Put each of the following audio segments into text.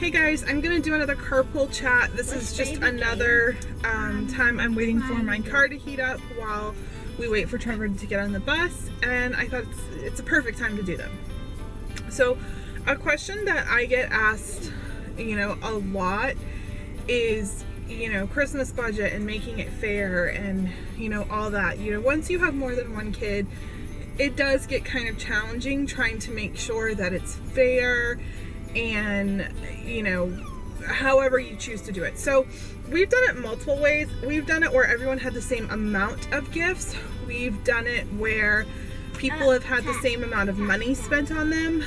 Hey guys, I'm gonna do another carpool chat. This is just another time I'm waiting for my car to heat up while we wait for Trevor to get on the bus, and I thought it's a perfect time to do them. So a question that I get asked, a lot is, Christmas budget and making it fair and, all that. Once you have more than one kid, it does get kind of challenging trying to make sure that it's fair and, however you choose to do it. So we've done it multiple ways. We've done it where everyone had the same amount of gifts. We've done it where people have had the same amount of money spent on them.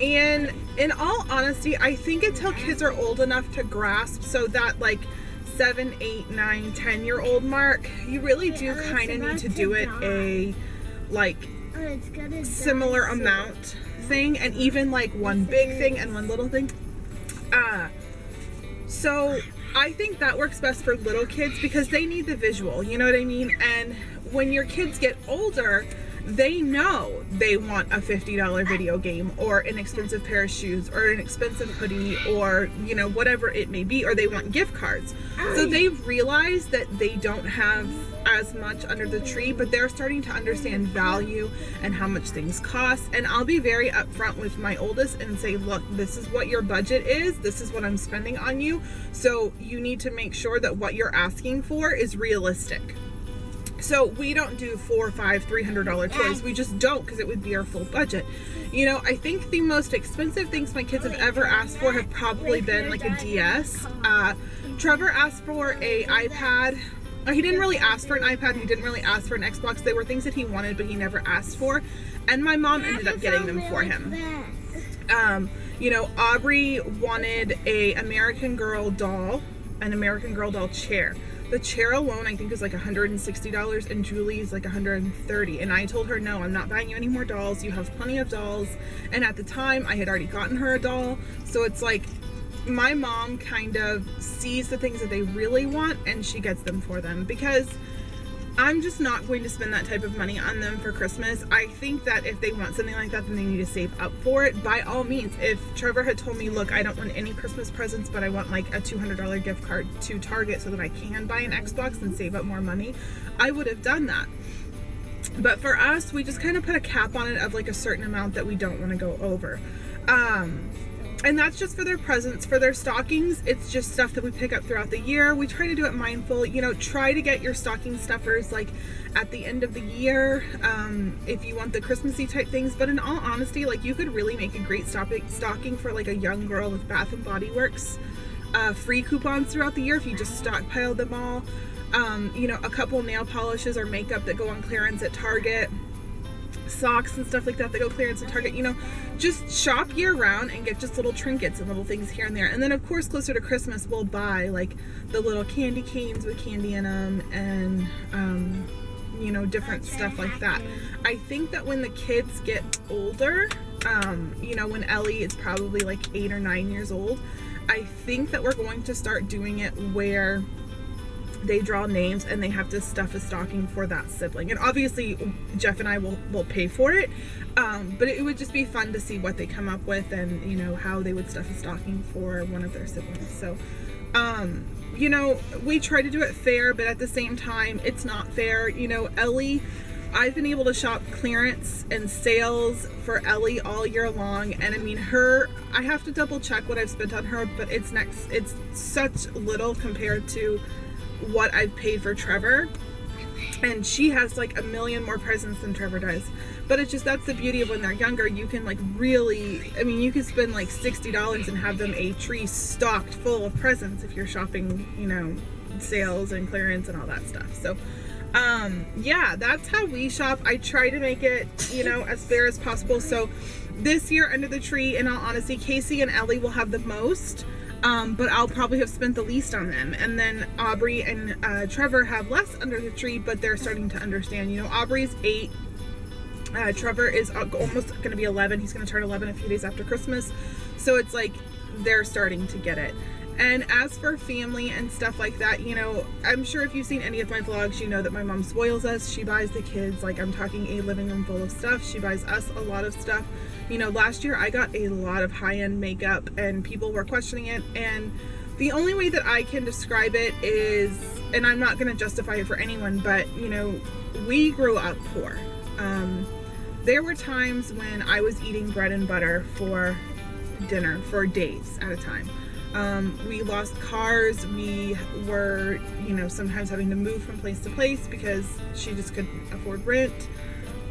And in all honesty, I think until kids are old enough to grasp, so that like 7, 8, 9, 10-year-old mark, you really do kind of need to do it a similar amount thing, and even like one big thing and one little thing. So I think that works best for little kids because they need the visual, you know what I mean? And when your kids get older, they know they want a $50 video game or an expensive pair of shoes or an expensive hoodie or, whatever it may be, or they want gift cards. So they've realized that they don't have as much under the tree, but they're starting to understand value and how much things cost. And I'll be very upfront with my oldest and say, look, this is what your budget is. This is what I'm spending on you. So you need to make sure that what you're asking for is realistic. So we don't do $400, $500, $300 toys. We just don't, because it would be our full budget. I think the most expensive things my kids have ever asked for have probably been like a DS. Trevor asked for a iPad. He didn't really ask for an iPad. He didn't really ask for an Xbox. They were things that he wanted, but he never asked for. And my mom ended up getting them for him. Aubrey wanted an American Girl doll chair. The chair alone, I think, is like $160, and Julie's like $130. And I told her, no, I'm not buying you any more dolls. You have plenty of dolls. And at the time, I had already gotten her a doll. So it's like my mom kind of sees the things that they really want and she gets them for them, because I'm just not going to spend that type of money on them for Christmas. I think that if they want something like that, then they need to save up for it. By all means, if Trevor had told me, look, I don't want any Christmas presents, but I want like a $200 gift card to Target so that I can buy an Xbox and save up more money, I would have done that. But for us, we just kind of put a cap on it of like a certain amount that we don't want to go over. And that's just for their presents. For their stockings, it's just stuff that we pick up throughout the year. We try to do it mindful. Try to get your stocking stuffers like at the end of the year, if you want the Christmassy type things. But in all honesty, like, you could really make a great stocking for like a young girl with Bath and Body Works free coupons throughout the year if you just stockpiled them all. A couple nail polishes or makeup that go on clearance at Target. Socks and stuff like that go clearance at Target. Just shop year round and get just little trinkets and little things here and there. And then of course, closer to Christmas, we'll buy like the little candy canes with candy in them and different stuff like that. I think that when the kids get older, when Ellie is probably like 8 or 9 years old, I think that we're going to start doing it where they draw names and they have to stuff a stocking for that sibling. And obviously Jeff and I will pay for it, but it would just be fun to see what they come up with and how they would stuff a stocking for one of their siblings. So we try to do it fair, but at the same time it's not fair. Ellie, I've been able to shop clearance and sales for Ellie all year long, and I mean, I have to double check what I've spent on her, but it's such little compared to what I've paid for Trevor, and she has like a million more presents than Trevor does. But it's just, that's the beauty of when they're younger. You can like really, you can spend like $60 and have them a tree stocked full of presents if you're shopping, sales and clearance and all that stuff. So yeah, that's how we shop. I try to make it, as fair as possible. So this year under the tree, in all honesty, Casey and Ellie will have the most. But I'll probably have spent the least on them. And then Aubrey and Trevor have less under the tree, but they're starting to understand. Aubrey's 8. Trevor is almost going to be 11. He's going to turn 11 a few days after Christmas. So it's like they're starting to get it. And as for family and stuff like that, you know, I'm sure if you've seen any of my vlogs, you know that my mom spoils us. She buys the kids, like I'm talking a living room full of stuff. She buys us a lot of stuff. You know, last year I got a lot of high-end makeup and people were questioning it. And the only way that I can describe it is, and I'm not going to justify it for anyone, but you know, we grew up poor. There were times when I was eating bread and butter for dinner for days at a time. We lost cars. We were, you know, sometimes having to move from place to place because she just couldn't afford rent.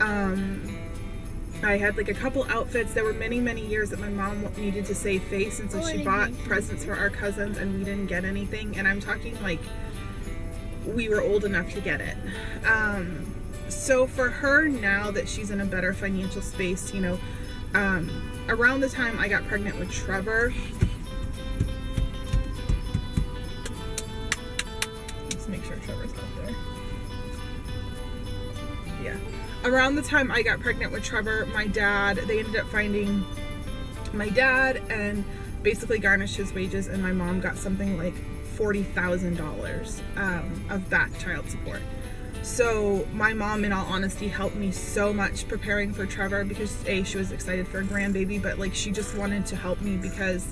I had like a couple outfits. There were many, many years that my mom needed to save face, and so she bought presents for our cousins and we didn't get anything. And I'm talking like we were old enough to get it. So for her, now that she's in a better financial space, you know, around the time I got pregnant with Trevor, let's make sure Trevor's out there. Yeah. Around the time I got pregnant with Trevor, they ended up finding my dad and basically garnished his wages, and my mom got something like $40,000 of back child support. So my mom, in all honesty, helped me so much preparing for Trevor because A, she was excited for a grandbaby, but like she just wanted to help me because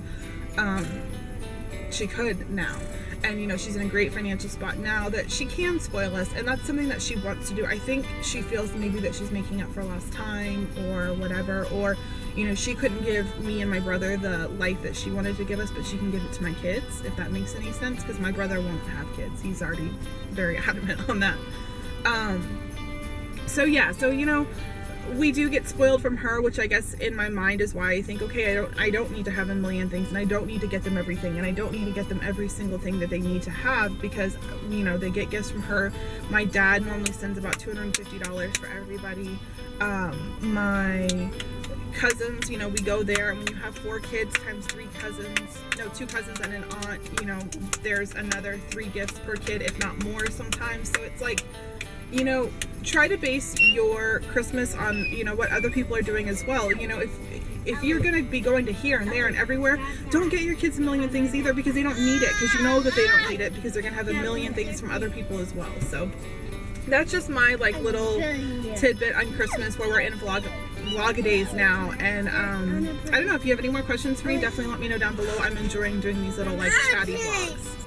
she could now. And you know, she's in a great financial spot now that she can spoil us, and that's something that she wants to do. I think she feels maybe that she's making up for lost time or whatever, or you know, she couldn't give me and my brother the life that she wanted to give us, but she can give it to my kids, if that makes any sense, because my brother won't have kids. He's already very adamant on that. So yeah, so you know, we do get spoiled from her, which I guess in my mind is why I think, okay, I don't need to have a million things, and I don't need to get them everything, and I don't need to get them every single thing that they need to have, because you know, they get gifts from her. My dad normally sends about $250 for everybody. My cousins, you know, we go there, and when you have 4 kids times 2 cousins and an aunt, you know, there's another 3 gifts per kid, if not more sometimes. So it's like, you know, try to base your Christmas on, you know, what other people are doing as well. You know, if you're going to be going to here and there and everywhere, don't get your kids a million things either, because they don't need it, because you know that they don't need it, because they're going to have a million things from other people as well. So that's just my like little tidbit on Christmas, where we're in Vlogidays now. And I don't know, if you have any more questions for me, definitely let me know down below. I'm enjoying doing these little like chatty vlogs.